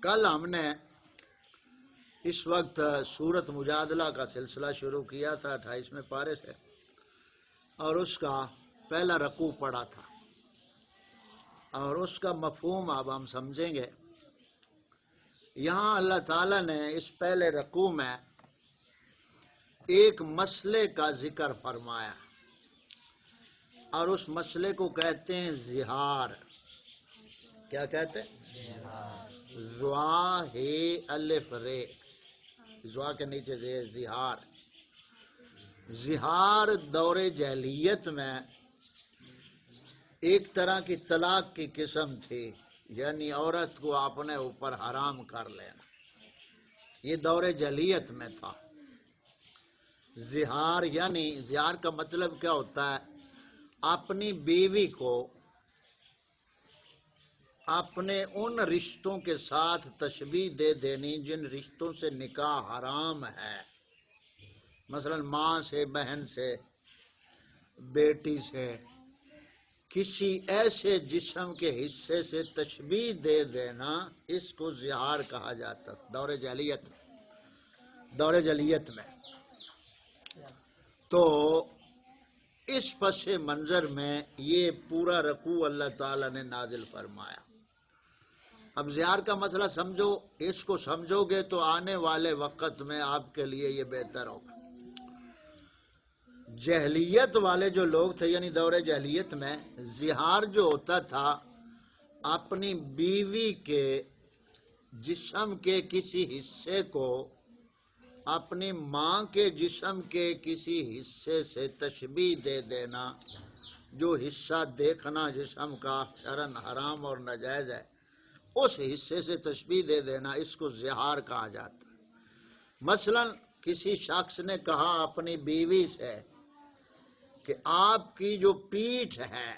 کل ہم نے اس وقت سورت مجادلہ کا سلسلہ شروع کیا تھا 28ویں پارے سے، اور اس کا پہلا رکوع پڑھا تھا، اور اس کا مفہوم اب ہم سمجھیں گے۔ یہاں اللہ تعالیٰ نے اس پہلے رکوع میں ایک مسئلے کا ذکر فرمایا، اور اس مسئلے کو کہتے ہیں زہار۔ کیا کہتے ہیں؟ زوا ہے الف رے، زوا کے نیچے زیر، زہار۔ زہار دور جاہلیت میں ایک طرح کی طلاق کی قسم تھی، یعنی عورت کو اپنے اوپر حرام کر لینا، یہ دور جاہلیت میں تھا۔ زہار یعنی زہار کا مطلب کیا ہوتا ہے؟ اپنی بیوی کو اپنے ان رشتوں کے ساتھ تشبیہ دے دینی جن رشتوں سے نکاح حرام ہے، مثلا ماں سے، بہن سے، بیٹی سے، کسی ایسے جسم کے حصے سے تشبیہ دے دینا، اس کو زہار کہا جاتا دور جاہلیت میں۔ تو اس پس منظر میں یہ پورا رکوع اللہ تعالیٰ نے نازل فرمایا۔ اب زہار کا مسئلہ سمجھو، اس کو سمجھو گے تو آنے والے وقت میں آپ کے لیے یہ بہتر ہوگا۔ جاہلیت والے جو لوگ تھے، یعنی دور جاہلیت میں زہار جو ہوتا تھا، اپنی بیوی کے جسم کے کسی حصے کو اپنی ماں کے جسم کے کسی حصے سے تشبیہ دے دینا، جو حصہ دیکھنا جسم کا شرعاً حرام اور ناجائز ہے، اس حصے سے تشبیہ دے دینا، اس کو زہار کہا جاتا ہے۔ مثلا کسی شخص نے کہا اپنی بیوی سے کہ آپ کی جو پیٹھ ہے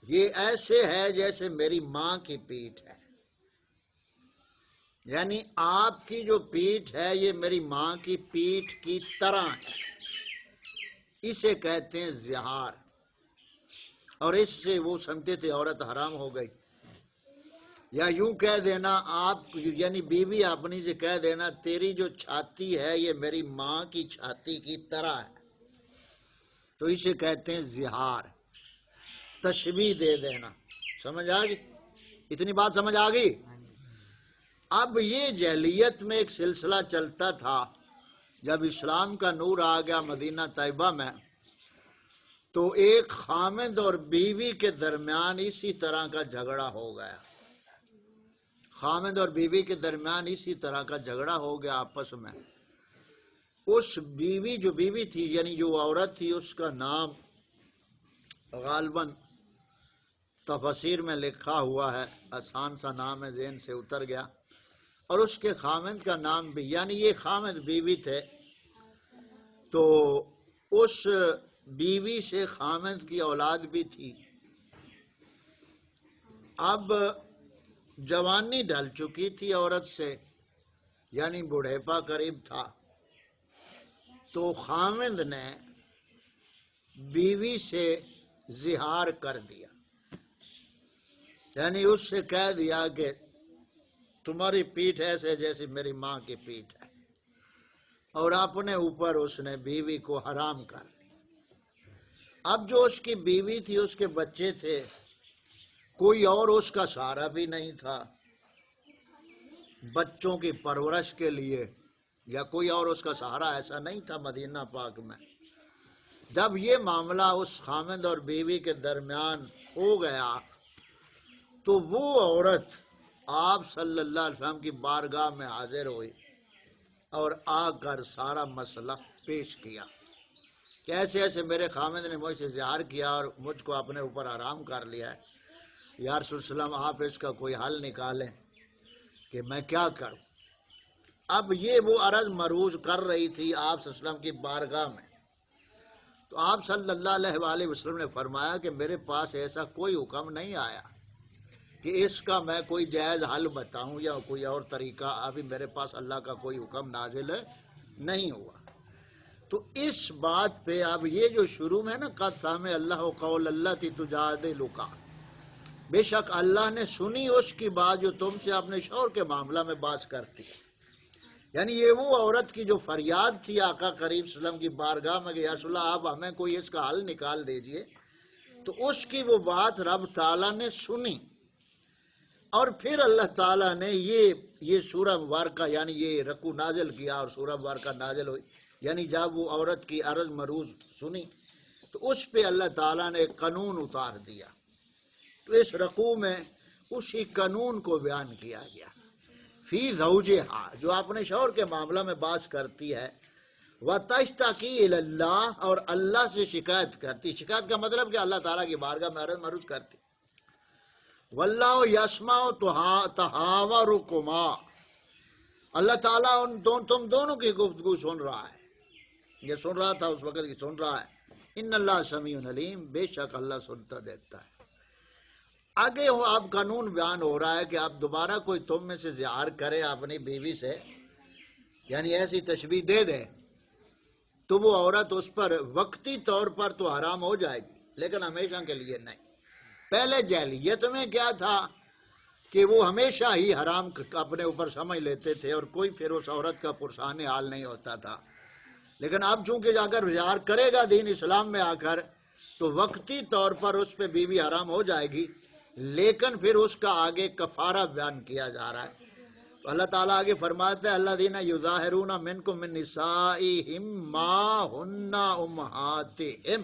یہ ایسے ہے جیسے میری ماں کی پیٹھ ہے، یعنی آپ کی جو پیٹھ ہے یہ میری ماں کی پیٹھ کی طرح ہے، اسے کہتے ہیں زہار۔ اور اس سے وہ سمجھتے تھے عورت حرام ہو گئی۔ یا یوں کہہ دینا، آپ یعنی بیوی اپنی سے کہہ دینا تیری جو چھاتی ہے یہ میری ماں کی چھاتی کی طرح ہے، تو اسے کہتے ہیں زہار، تشبیہ دے دینا۔ سمجھ آ گئی؟ اتنی بات سمجھ آ گئی؟ اب یہ جاہلیت میں ایک سلسلہ چلتا تھا، جب اسلام کا نور آ گیا مدینہ طیبہ میں، تو ایک خامند اور بیوی کے درمیان اسی طرح کا جھگڑا ہو گیا۔ خامند اور بیوی کے درمیان اسی طرح کا جھگڑا ہو گیا آپس میں۔ اس بیوی جو بیوی تھی، یعنی جو عورت تھی، اس کا نام غالباً تفاسیر میں لکھا ہوا ہے، آسان سا نام ہے، ذہن سے اتر گیا، اور اس کے خامند کا نام بھی، یعنی یہ خامند بیوی تھے، تو اس بیوی سے خامند کی اولاد بھی تھی۔ اب جوانی ڈھل چکی تھی عورت سے، یعنی بڑھیپا قریب تھا، تو خامند نے بیوی سے زہار کر دیا، یعنی اس سے کہہ دیا کہ تمہاری پیٹھ ایسے جیسی میری ماں کی پیٹھ ہے، اور اپنے اوپر اس نے بیوی کو حرام کر لی۔ اب جو اس کی بیوی تھی، اس کے بچے تھے، کوئی اور اس کا سہارا بھی نہیں تھا بچوں کی پرورش کے لیے، یا کوئی اور اس کا سہارا ایسا نہیں تھا مدینہ پاک میں۔ جب یہ معاملہ اس خامند اور بیوی کے درمیان ہو گیا، تو وہ عورت آپ صلی اللہ علیہ وسلم کی بارگاہ میں حاضر ہوئی اور آ کر سارا مسئلہ پیش کیا کہ ایسے ایسے میرے خامند نے مجھ سے زہار کیا اور مجھ کو اپنے اوپر حرام کر لیا ہے، یا رسول اللہ علیہ وسلم آپ اس کا کوئی حل نکالیں کہ میں کیا کروں۔ اب یہ وہ عرض مروج کر رہی تھی آپ صلی اللہ علیہ وسلم کی بارگاہ میں، تو آپ صلی اللہ علیہ وآلہ وسلم نے فرمایا کہ میرے پاس ایسا کوئی حکم نہیں آیا کہ اس کا میں کوئی جائز حل بتاؤں یا کوئی اور طریقہ، ابھی میرے پاس اللہ کا کوئی حکم نازل نہیں ہوا۔ تو اس بات پہ اب یہ جو شروع میں نا قد سامع اللہ قول اللہ تی تجادلک، بے شک اللہ نے سنی اس کی بات جو تم سے اپنے شوہر کے معاملہ میں باز کرتی ہے. یعنی یہ وہ عورت کی جو فریاد تھی آقا کریم صلی اللہ علیہ وسلم کی بارگاہ میں کہ یا رسول اللہ آپ ہمیں کوئی اس کا حل نکال دیجئے، تو اس کی وہ بات رب تعالیٰ نے سنی. اور پھر اللہ تعالیٰ نے یہ سورہ مبارکہ یعنی یہ رکوع نازل کیا اور سورہ مبارکہ نازل ہوئی. یعنی جب وہ عورت کی عرض مروز سنی تو اس پہ اللہ تعالیٰ نے ایک قانون اتار دیا. تو اس رکوع میں اسی قانون کو بیان کیا گیا. فی زوجہا، جو اپنے شوہر کے معاملہ میں باز کرتی ہے، وَتَشْتَكِي إِلَى اللَّهِ، اور اللہ سے شکایت کرتی. شکایت کا مطلب کہ اللہ تعالیٰ کی بارگاہ میں عرض مرض کرتی. وَاللَّهُ يَسْمَعُ تَحَاوَرُكُمَا، اللہ تعالیٰ تم دونوں کی گفتگو سن رہا ہے. یہ سن رہا تھا اس وقت، یہ سن رہا ہے. ان اللہ سمیع علیم، بے شک اللہ سنتا دیکھتا ہے. آگے اب قانون بیان ہو رہا ہے کہ اب دوبارہ کوئی تم میں سے زہار کرے اپنی بیوی سے، یعنی ایسی تشبیہ دے دے، تو وہ عورت اس پر وقتی طور پر تو حرام ہو جائے گی لیکن ہمیشہ کے لیے نہیں. پہلے جاہلیت میں کیا تھا کہ وہ ہمیشہ ہی حرام اپنے اوپر سمجھ لیتے تھے اور کوئی پھر اس عورت کا پرسان حال نہیں ہوتا تھا. لیکن اب چونکہ اگر زہار کرے گا دین اسلام میں آ کر تو وقتی طور پر اس پہ بیوی حرام ہو جائے گی، لیکن پھر اس کا آگے کفارہ بیان کیا جا رہا ہے. اللہ تعالیٰ آگے فرماتا ہے الذین یظاہرون منکم من نسائہم ما ہن امہاتہم،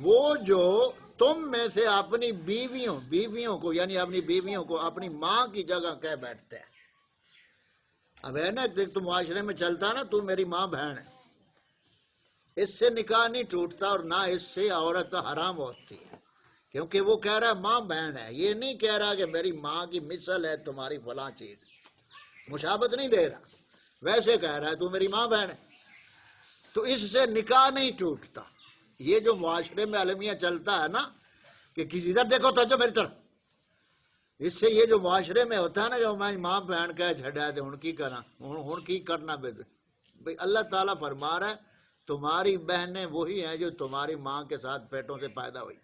وہ جو تم میں سے اپنی بیویوں کو یعنی اپنی بیویوں کو اپنی ماں کی جگہ کہہ بیٹھتے ہیں. اب ہے نا دیکھ تو معاشرے میں چلتا نا تو میری ماں بہن ہے، اس سے نکاح نہیں ٹوٹتا اور نہ اس سے عورت حرام ہوتی ہے، کیونکہ وہ کہہ رہا ہے ماں بہن ہے. یہ نہیں کہہ رہا کہ میری ماں کی مثل ہے تمہاری فلاں چیز، مشابہت نہیں دے رہا، ویسے کہہ رہا ہے تو میری ماں بہن ہے. تو اس سے نکاح نہیں ٹوٹتا. یہ جو معاشرے میں المیہ چلتا ہے نا کہ کسی ادھر دیکھو تو میری طرف، اس سے یہ جو معاشرے میں ہوتا ہے نا کہ میں ماں بہن کہہ چھڑا دے ہن کی کرنا، ہن کی کرنا بھئی اللہ تعالیٰ فرما رہا ہے تمہاری بہنیں وہی ہیں جو تمہاری ماں کے ساتھ پیٹوں سے پیدا ہوئی،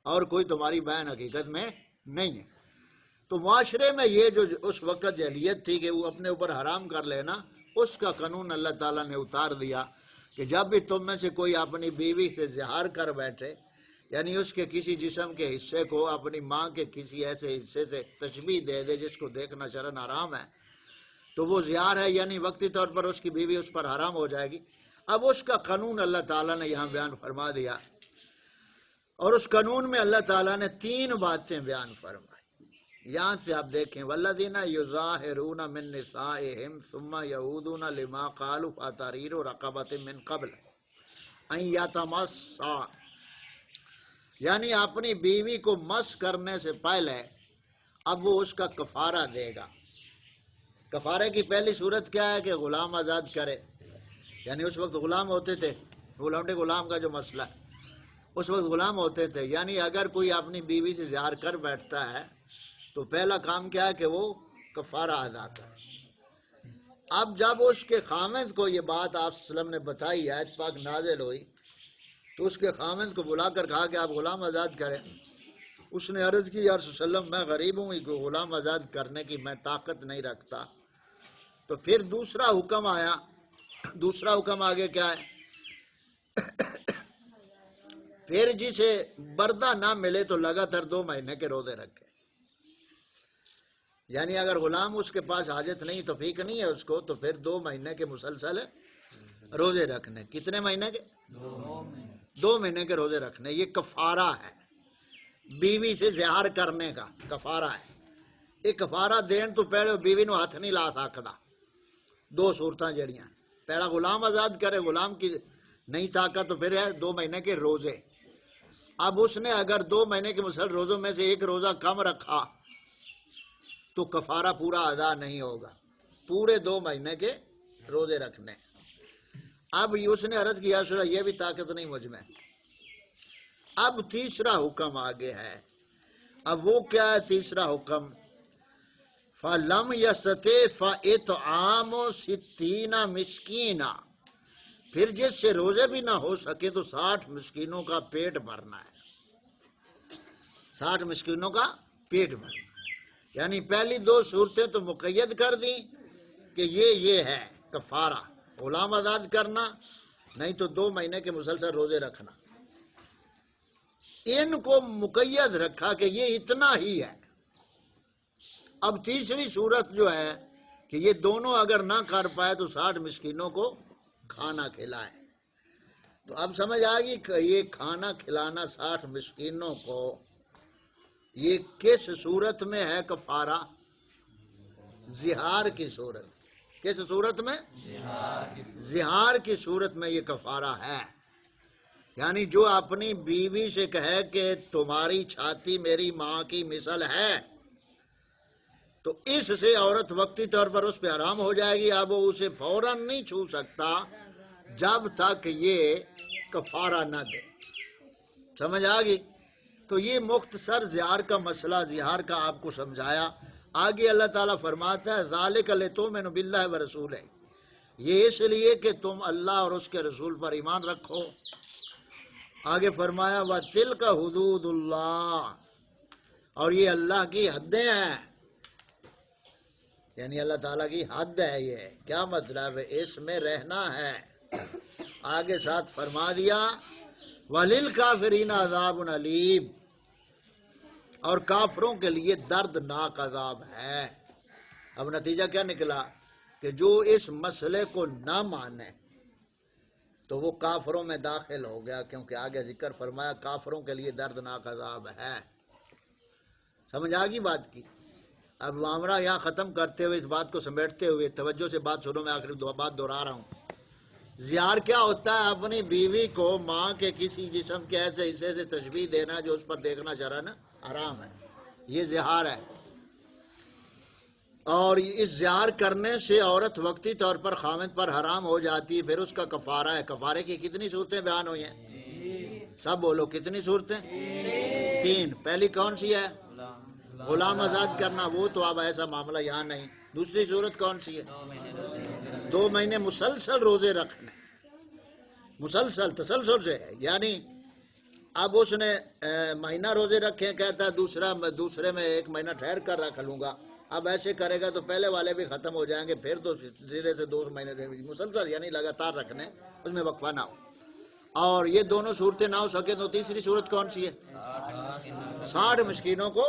اور کوئی تمہاری بہن حقیقت میں نہیں ہے. تو معاشرے میں یہ جو اس وقت جہلیت تھی کہ وہ اپنے اوپر حرام کر لینا، اس کا قانون اللہ تعالیٰ نے اتار دیا کہ جب بھی تم میں سے کوئی اپنی بیوی سے زہار کر بیٹھے، یعنی اس کے کسی جسم کے حصے کو اپنی ماں کے کسی ایسے حصے سے تشبیہ دے دے جس کو دیکھنا شرعاً حرام ہے، تو وہ زہار ہے، یعنی وقتی طور پر اس کی بیوی اس پر حرام ہو جائے گی. اب اس کا قانون اللہ تعالیٰ نے یہاں بیان فرما دیا، اور اس قانون میں اللہ تعالیٰ نے 3 باتیں بیان فرمائی. یہاں سے آپ دیکھیں والذین یظاہرون من نسائہم ثم یعودون لما قالوا فتحریر رقبۃ من قبل ان یتمسا، یعنی اپنی بیوی کو مس کرنے سے پہلے اب وہ اس کا کفارہ دے گا. کفارے کی پہلی صورت کیا ہے کہ غلام آزاد کرے، یعنی اس وقت غلام ہوتے تھے، غلام کا جو مسئلہ ہے اس وقت غلام ہوتے تھے، یعنی اگر کوئی اپنی بیوی سے زہار کر بیٹھتا ہے تو پہلا کام کیا ہے کہ وہ کفارہ ادا کرے. اب جب اس کے خامند کو یہ بات آپ صلی اللہ علیہ وسلم نے بتائی، آیت پاک نازل ہوئی، تو اس کے خامند کو بلا کر کہا کہ آپ غلام آزاد کریں. اس نے عرض کی یا رسول اللہ میں غریب ہوں، غلام آزاد کرنے کی میں طاقت نہیں رکھتا. تو پھر دوسرا حکم آیا. دوسرا حکم آگے کیا ہے؟ پھر جسے بردہ نہ ملے تو لگاتار 2 مہینے کے روزے رکھے. یعنی اگر غلام اس کے پاس حاجت نہیں توفیق نہیں ہے اس کو، تو پھر 2 مہینے کے مسلسل روزے رکھنے. کتنے مہینے کے؟ 2 مہینے کے روزے رکھنے. یہ کفارہ ہے، بیوی سے زہار کرنے کا کفارہ ہے. یہ کفارہ دین تو پہلے بیوی نو ہاتھ نہیں لا سکتا. 2 صورتاں جڑیاں، پہلا غلام آزاد کرے، غلام کی نہیں طاقت تو پھر ہے 2 مہینے کے روزے. اب اس نے اگر 2 مہینے کے مسلسل روزوں میں سے ایک روزہ کم رکھا تو کفارہ پورا ادا نہیں ہوگا، پورے 2 مہینے کے روزے رکھنے. اب اس نے عرض کیا یہ بھی طاقت نہیں مجھ میں. اب تیسرا حکم آگے ہے. اب وہ کیا ہے تیسرا حکم؟ فَلَمْ يَسْتَطِعْ فَإِطْعَامُ 60 مسکینا، پھر جس سے روزے بھی نہ ہو سکے تو 60 مسکینوں کا پیٹ بھرنا ہے. 60 مسکینوں کا پیٹ بھرنا، یعنی پہلی 2 صورتیں تو مقید کر دیں کہ یہ ہے کفارہ، غلام آزاد کرنا، نہیں تو 2 مہینے کے مسلسل روزے رکھنا، ان کو مقید رکھا کہ یہ اتنا ہی ہے۔ اب تیسری صورت جو ہے کہ یہ دونوں اگر نہ کر پائے تو 60 مسکینوں کو کھانا کھلائے۔ تو اب سمجھ آگی کہ یہ کھانا کھلانا 60 مسکینوں کو یہ کس صورت میں ہے کفارہ؟ زہار کی صورت۔ کس صورت میں؟ زہار کی صورت میں یہ کفارہ ہے۔ یعنی جو اپنی بیوی سے کہے کہ تمہاری چھاتی میری ماں کی مثل ہے، تو اس سے عورت وقتی طور پر اس پہ حرام ہو جائے گی، اب وہ اسے فوراً نہیں چھو سکتا جب تک یہ کفارہ نہ دے۔ سمجھ آگی؟ تو یہ مختصر زہار کا مسئلہ، زہار کا آپ کو سمجھایا۔ آگے اللہ تعالیٰ فرماتا ہے ذالک لتؤمنوا باللہ ورسولہ، یہ اس لیے کہ تم اللہ اور اس کے رسول پر ایمان رکھو۔ آگے فرمایا وَتِلْكَ حُدُودُ اللَّهِ، اور یہ اللہ کی حدیں ہیں، یعنی اللہ تعالیٰ کی حد ہے۔ یہ کیا مطلب ہے؟ اس میں رہنا ہے۔ آگے ساتھ فرما دیا وَلِلْكَافِرِينَ عَذَابٌ أَلِيمٌ، اور کافروں کے لیے دردناک عذاب ہے۔ اب نتیجہ کیا نکلا کہ جو اس مسئلے کو نہ مانے تو وہ کافروں میں داخل ہو گیا، کیونکہ آگے ذکر فرمایا کافروں کے لیے دردناک عذاب ہے۔ سمجھ آگی بات کی؟ اب معاملہ یہاں ختم کرتے ہوئے، اس بات کو سمیٹتے ہوئے توجہ سے بات سنو، میں آخری بات دہرا رہا ہوں۔ زہار کیا ہوتا ہے؟ اپنی بیوی کو ماں کے کسی جسم کے ایسے حصے سے تشبیہ دینا جو اس پر دیکھنا شرعاً حرام ہے، یہ زہار ہے۔ اور اس زہار کرنے سے عورت وقتی طور پر خاوند پر حرام ہو جاتی ہے، پھر اس کا کفارہ ہے۔ کفارے کی کتنی صورتیں بیان ہوئی ہیں؟ سب بولو، کتنی صورتیں؟ 3۔ پہلی کون سی ہے؟ غلام آزاد کرنا، وہ تو اب ایسا معاملہ یہاں نہیں۔ دوسری صورت کون سی ہے؟ 2 مہینے مسلسل روزے رکھنے، مسلسل تسلسل سے ہے، یعنی اب اس نے مہینہ روزے رکھے، کہتا ہے دوسرے میں 1 مہینہ ٹھہر کر رکھ لوں گا۔ اب ایسے کرے گا تو پہلے والے بھی ختم ہو جائیں گے، پھر تو سرے سے 2 مہینے مسلسل، یعنی لگاتار رکھنے، اس میں وقفہ نہ ہو۔ اور یہ دونوں صورتیں نہ ہو سکے تو تیسری صورت کون سی ہے؟ 60 مسکینوں کو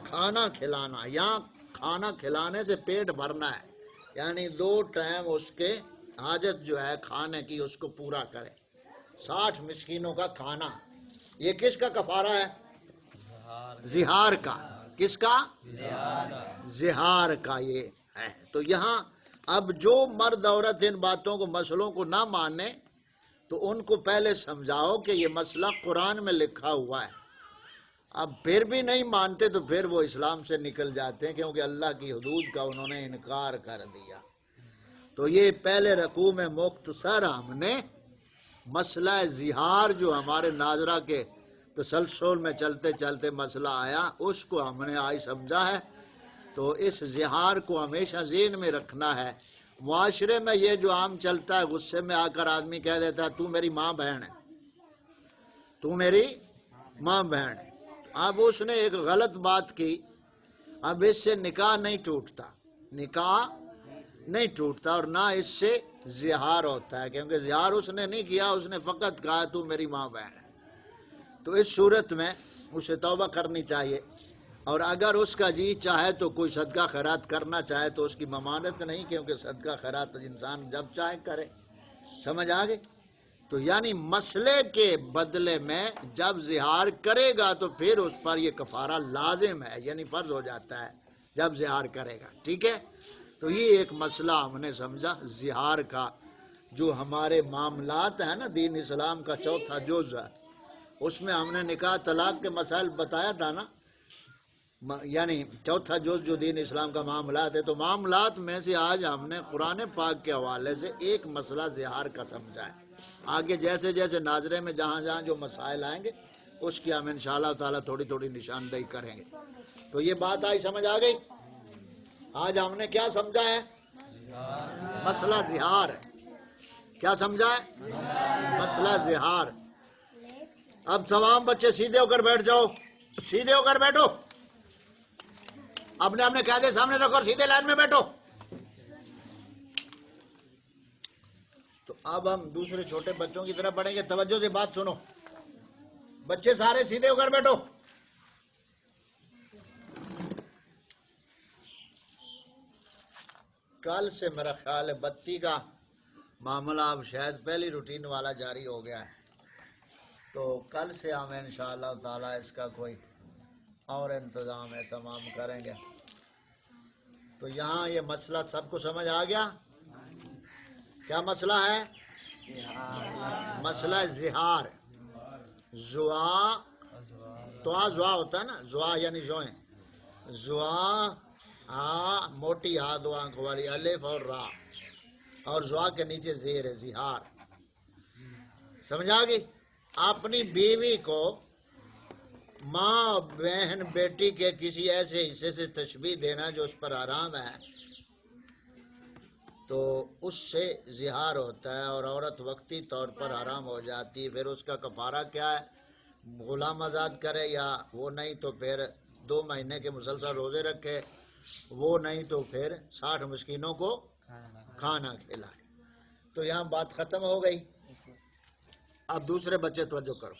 کھانا کھلانا۔ یہاں کھانا کھلانے سے پیٹ بھرنا ہے، یعنی 2 ٹائم اس کے حاجت جو ہے کھانے کی اس کو پورا کرے۔ 60 مسکینوں کا کھانا، یہ کس کا کفارہ ہے؟ زہار کا۔ کس کا؟ زہار کا یہ ہے۔ تو یہاں اب جو مرد عورت ان باتوں کو، مسئلوں کو نہ مانے تو ان کو پہلے سمجھاؤ کہ یہ مسئلہ قرآن میں لکھا ہوا ہے۔ اب پھر بھی نہیں مانتے تو پھر وہ اسلام سے نکل جاتے ہیں، کیونکہ اللہ کی حدود کا انہوں نے انکار کر دیا۔ تو یہ پہلے رکوع میں مختصر ہم نے مسئلہ زہار جو ہمارے ناظرہ کے تسلسل میں چلتے چلتے مسئلہ آیا، اس کو ہم نے آج سمجھا ہے۔ تو اس زہار کو ہمیشہ ذہن میں رکھنا ہے۔ معاشرے میں یہ جو عام چلتا ہے، غصے میں آ کر آدمی کہہ دیتا ہے تو میری ماں بہن ہے، تو میری ماں بہن ہے۔ اب اس نے ایک غلط بات کی، اب اس سے نکاح نہیں ٹوٹتا، نکاح نہیں ٹوٹتا، اور نہ اس سے زہار ہوتا ہے، کیونکہ زہار اس نے نہیں کیا، اس نے فقط کہا تو میری ماں بہن ہے۔ تو اس صورت میں اسے توبہ کرنی چاہیے، اور اگر اس کا جی چاہے تو کوئی صدقہ خیرات کرنا چاہے تو اس کی ممانعت نہیں، کیونکہ صدقہ خیرات انسان جب چاہے کرے۔ سمجھ آگے؟ تو یعنی مسئلے کے بدلے میں جب زہار کرے گا تو پھر اس پر یہ کفارہ لازم ہے، یعنی فرض ہو جاتا ہے جب زہار کرے گا۔ ٹھیک ہے؟ تو یہ ایک مسئلہ ہم نے سمجھا زہار کا، جو ہمارے معاملات ہیں نا، دین اسلام کا 4تھا جز ہے، اس میں ہم نے نکاح طلاق کے مسائل بتایا تھا نا، یعنی 4تھا جز جو دین اسلام کا معاملات ہے۔ تو معاملات میں سے آج ہم نے قرآن پاک کے حوالے سے ایک مسئلہ زہار کا سمجھا ہے۔ آگے جیسے جیسے ناظرے میں جہاں جہاں جو مسائل آئیں گے اس کی ہم انشاءاللہ تعالیٰ تھوڑی تھوڑی نشاندہی کریں گے۔ تو یہ بات آئی، سمجھ آ گئی؟ آج ہم نے کیا سمجھا ہے؟ مسئلہ زہار ہے۔ کیا سمجھا ہے؟ مسئلہ زہار۔ اب تمام بچے سیدھے ہو کر بیٹھ جاؤ۔ سیدھے ہو کر بیٹھو، اپنے اپنے قاعدے سامنے رکھو اور سیدھے لائن میں بیٹھو۔ تو اب ہم دوسرے چھوٹے بچوں کی طرف پڑھیں گے، توجہ سے بات سنو۔ بچے سارے سیدھے ہو کر بیٹھو۔ کل سے میرا خیال ہے بتی کا معاملہ اب شاید پہلی روٹین والا جاری ہو گیا ہے، تو کل سے ہم انشاءاللہ تعالی اس کا کوئی اور انتظام اہتمام کریں گے۔ تو یہاں یہ مسئلہ سب کو سمجھ آ گیا؟ کیا مسئلہ ہے؟ مسئلہ زہار۔ زوا تو زوا ہوتا ہے نا، زوا یعنی زوئیں، زوا موٹی ہا دو آنکھ والی، الف اور را، اور زوا کے نیچے زیر ہے، زہار۔ سمجھا گی؟ اپنی بیوی کو ماں بہن بیٹی کے کسی ایسے حصے سے تشبیہ دینا جو اس پر حرام ہے، تو اس سے زہار ہوتا ہے اور عورت وقتی طور پر حرام ہو جاتی ہے۔ پھر اس کا کفارہ کیا ہے؟ غلام آزاد کرے، یا وہ نہیں تو پھر 2 مہینے کے مسلسل روزے رکھے، وہ نہیں تو پھر 60 مسکینوں کو کھانا کھلائے۔ تو یہاں بات ختم ہو گئی۔ اب دوسرے بچے توجہ کرو۔